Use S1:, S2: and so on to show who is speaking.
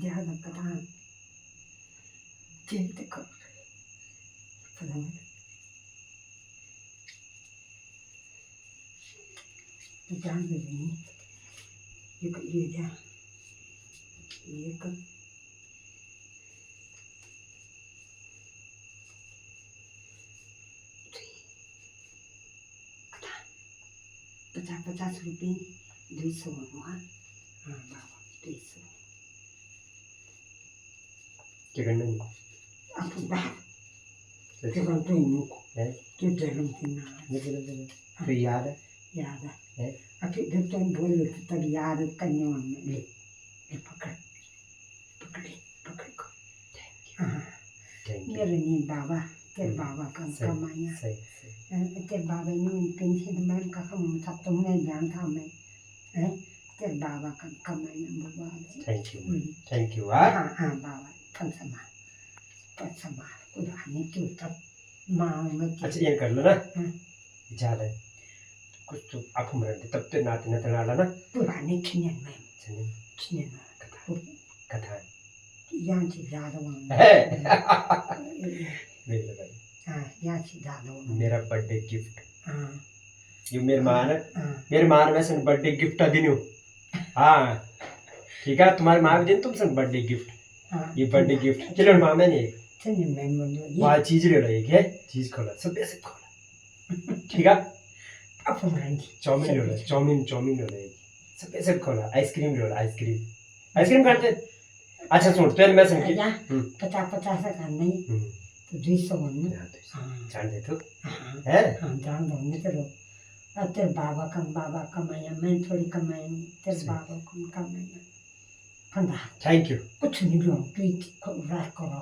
S1: ज्यादा करा चिंता कर पता जान दे नहीं ये जा ये कर ₹50 200 हुआ हाँ बाबा 200
S2: क्या करना है
S1: aku bah kita tuh muku tu jalan tina
S2: तो याद है
S1: ya dah aku dah tuh boleh kita lihat kanyon le pakai ko मेरे नी बाबा तेरे बाबा का कमाया तेरे बाबा ने पेंशन में का हम सब तुमने जान था मैं तेरे बाबा का कमाया बाबा
S2: थैंक यू
S1: हाँ हाँ बाबा पंसमा उधार नहीं क्यों तब माँ में
S2: अच्छा ये कर लो ना ज्यादा कुछ तो आप मरते तब तो नाते नाते नाला ना
S1: पुराने खिन्नन में
S2: कथा
S1: यहाँ से ज्यादा वहाँ हाँ यहाँ से ज्यादा वहाँ
S2: मेरा बर्थडे गिफ्ट
S1: हाँ
S2: ये मेरे माँ ने वैसे बर्थडे गिफ्ट दिनु हाँ ठीक है तुम्हारे माँ भी दिन तुम सन बर्थडे गिफ्ट ये बर्थडे गिफ्ट चलो माँ मैंने वहाँ चीज ले लो एक है चीज खोला सब ऐसे खोला ठीक है चाउमीन ले लो चाउमीन ले लो सब ऐसे खोला आइसक्रीम ले लो आइसक्रीम खाते अच्छा सुन तो मैं सुन के
S1: 50 का नहीं तो 200 बनना
S2: जान दे तो
S1: है हाँ जान दो नहीं चलो तेरे बाबा कमाया मैं थोड़ी कमाई तेरे बाबा कम कमाया
S2: थैंक यू
S1: कुछ नहीं लो तू रख करो